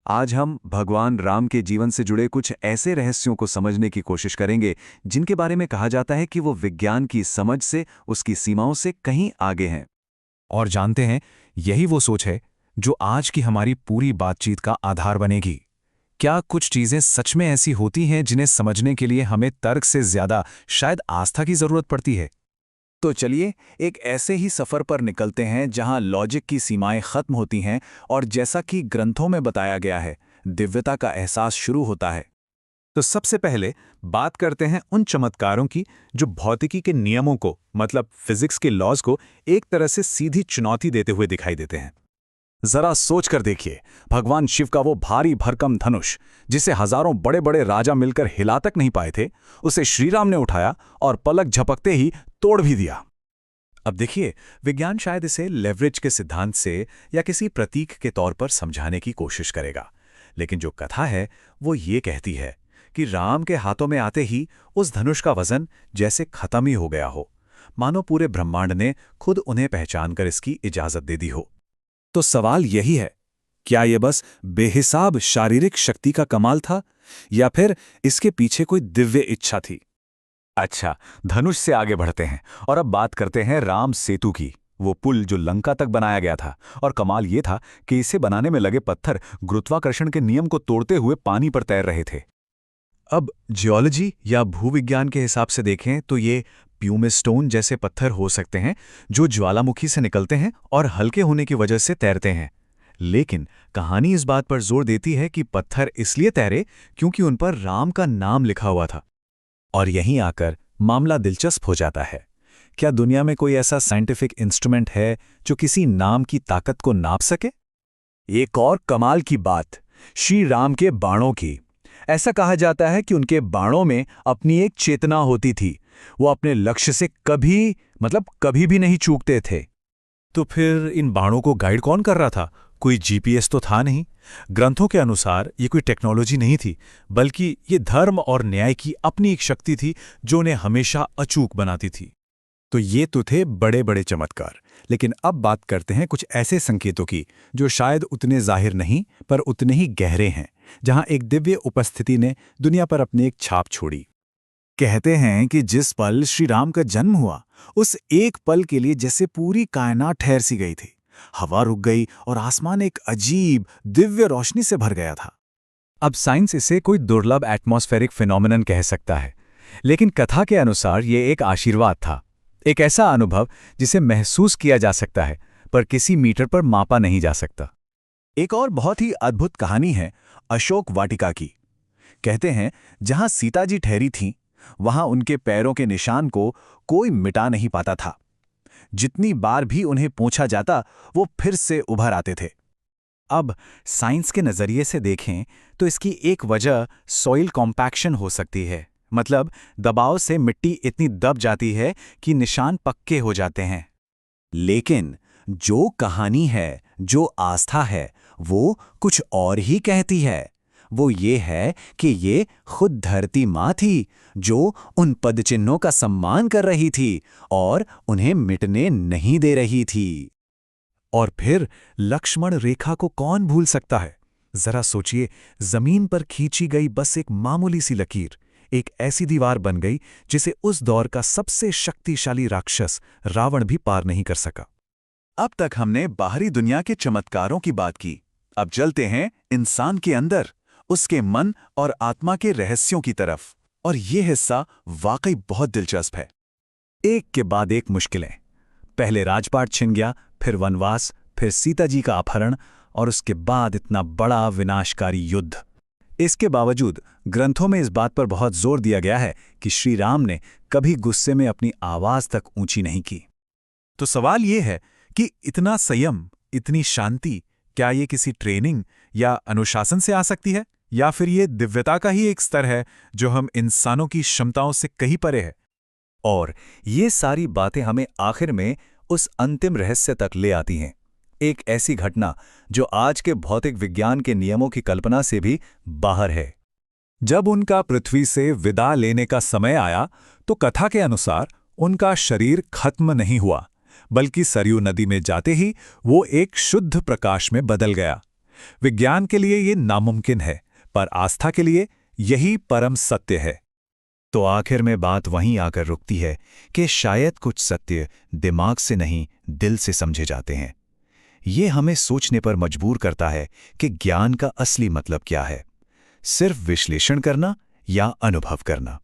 आज हम भगवान राम के जीवन से जुड़े कुछ ऐसे रहस्यों को समझने की कोशिश करेंगे जिनके बारे में कहा जाता है कि वो विज्ञान की समझ से, उसकी सीमाओं से कहीं आगे हैं। और जानते हैं, यही वो सोच है जो आज की हमारी पूरी बातचीत का आधार बनेगी। क्या कुछ चीजें सच में ऐसी होती हैं जिन्हें समझने के लिए हमें तर्क से ज्यादा शायद आस्था की जरूरत पड़ती है? तो चलिए एक ऐसे ही सफर पर निकलते हैं जहां लॉजिक की सीमाएं खत्म होती हैं और जैसा कि ग्रंथों में बताया गया है, दिव्यता का एहसास शुरू होता है। तो सबसे पहले बात करते हैं उन चमत्कारों की जो भौतिकी के नियमों को, मतलब फिजिक्स के लॉज को एक तरह से सीधी चुनौती देते हुए दिखाई देते हैं। जरा सोच कर देखिए, भगवान शिव का वो भारी भरकम धनुष, जिसे हजारों बड़े बड़े राजा मिलकर हिला तक नहीं पाए थे, उसे श्रीराम ने उठाया और पलक झपकते ही तोड़ भी दिया। अब देखिए, विज्ञान शायद इसे लेवरेज के सिद्धांत से या किसी प्रतीक के तौर पर समझाने की कोशिश करेगा, लेकिन जो कथा है वो ये कहती है कि राम के हाथों में आते ही उस धनुष का वजन जैसे खत्म ही हो गया हो, मानो पूरे ब्रह्मांड ने खुद उन्हें पहचान कर इसकी इजाजत दे दी हो। तो सवाल यही है, क्या ये बस बेहिसाब शारीरिक शक्ति का कमाल था या फिर इसके पीछे कोई दिव्य इच्छा थी? अच्छा, धनुष से आगे बढ़ते हैं और अब बात करते हैं राम सेतु की, वो पुल जो लंका तक बनाया गया था। और कमाल ये था कि इसे बनाने में लगे पत्थर गुरुत्वाकर्षण के नियम को तोड़ते हुए पानी पर तैर रहे थे। अब जियोलॉजी या भूविज्ञान के हिसाब से देखें तो ये प्यूमिस्टोन जैसे पत्थर हो सकते हैं जो ज्वालामुखी से निकलते हैं और हल्के होने की वजह से तैरते हैं। लेकिन कहानी इस बात पर जोर देती है कि पत्थर इसलिए तैरे क्योंकि उन पर राम का नाम लिखा हुआ था। और यहीं आकर मामला दिलचस्प हो जाता है। क्या दुनिया में कोई ऐसा साइंटिफिक इंस्ट्रूमेंट है जो किसी नाम की ताकत को नाप सके? एक और कमाल की बात, श्री राम के बाणों की। ऐसा कहा जाता है कि उनके बाणों में अपनी एक चेतना होती थी। वो अपने लक्ष्य से कभी भी नहीं चूकते थे। तो फिर इन बाणों को गाइड कौन कर रहा था? कोई जीपीएस तो था नहीं। ग्रंथों के अनुसार ये कोई टेक्नोलॉजी नहीं थी, बल्कि ये धर्म और न्याय की अपनी एक शक्ति थी जो उन्हें हमेशा अचूक बनाती थी। तो ये तो थे बड़े बड़े चमत्कार, लेकिन अब बात करते हैं कुछ ऐसे संकेतों की जो शायद उतने जाहिर नहीं पर उतने ही गहरे हैं, जहां एक दिव्य उपस्थिति ने दुनिया पर अपनी एक छाप छोड़ी। कहते हैं कि जिस पल श्री राम का जन्म हुआ, उस एक पल के लिए जैसे पूरी कायनात ठहर सी गई थी। हवा रुक गई और आसमान एक अजीब दिव्य रोशनी से भर गया था। अब साइंस इसे कोई दुर्लभ एटमॉस्फेरिक फिनोमिनन कह सकता है, लेकिन कथा के अनुसार ये एक आशीर्वाद था, एक ऐसा अनुभव जिसे महसूस किया जा सकता है पर किसी मीटर पर मापा नहीं जा सकता। एक और बहुत ही अद्भुत कहानी है अशोक वाटिका की। कहते हैं जहां सीता जी ठहरी थीं, वहां उनके पैरों के निशान को कोई मिटा नहीं पाता था। जितनी बार भी उन्हें पूछा जाता, वो फिर से उभर आते थे। अब साइंस के नज़रिए से देखें तो इसकी एक वजह सॉइल कॉम्पैक्शन हो सकती है, मतलब दबाव से मिट्टी इतनी दब जाती है कि निशान पक्के हो जाते हैं। लेकिन जो कहानी है, जो आस्था है, वो कुछ और ही कहती है। वो ये है कि ये खुद धरती माँ थी जो उन पदचिन्हों का सम्मान कर रही थी और उन्हें मिटने नहीं दे रही थी। और फिर लक्ष्मण रेखा को कौन भूल सकता है? जरा सोचिए, जमीन पर खींची गई बस एक मामूली सी लकीर एक ऐसी दीवार बन गई जिसे उस दौर का सबसे शक्तिशाली राक्षस रावण भी पार नहीं कर सका। अब तक हमने बाहरी दुनिया के चमत्कारों की बात की। अब चलते हैं इंसान के अंदर, उसके मन और आत्मा के रहस्यों की तरफ। और ये हिस्सा वाकई बहुत दिलचस्प है। एक के बाद एक मुश्किलें। पहले राजपाट छिन गया, फिर वनवास, फिर सीता जी का अपहरण और उसके बाद इतना बड़ा विनाशकारी युद्ध। इसके बावजूद ग्रंथों में इस बात पर बहुत जोर दिया गया है कि श्री राम ने कभी गुस्से में अपनी आवाज तक ऊंची नहीं की। तो सवाल ये है कि इतना संयम, इतनी शांति, क्या ये किसी ट्रेनिंग या अनुशासन से आ सकती है, या फिर ये दिव्यता का ही एक स्तर है जो हम इंसानों की क्षमताओं से कहीं परे है? और ये सारी बातें हमें आखिर में उस अंतिम रहस्य तक ले आती हैं, एक ऐसी घटना जो आज के भौतिक विज्ञान के नियमों की कल्पना से भी बाहर है। जब उनका पृथ्वी से विदा लेने का समय आया तो कथा के अनुसार उनका शरीर खत्म नहीं हुआ, बल्कि सरयू नदी में जाते ही वो एक शुद्ध प्रकाश में बदल गया। विज्ञान के लिए ये नामुमकिन है, पर आस्था के लिए यही परम सत्य है। तो आखिर में बात वहीं आकर रुकती है कि शायद कुछ सत्य दिमाग से नहीं, दिल से समझे जाते हैं। ये हमें सोचने पर मजबूर करता है कि ज्ञान का असली मतलब क्या है, सिर्फ विश्लेषण करना या अनुभव करना।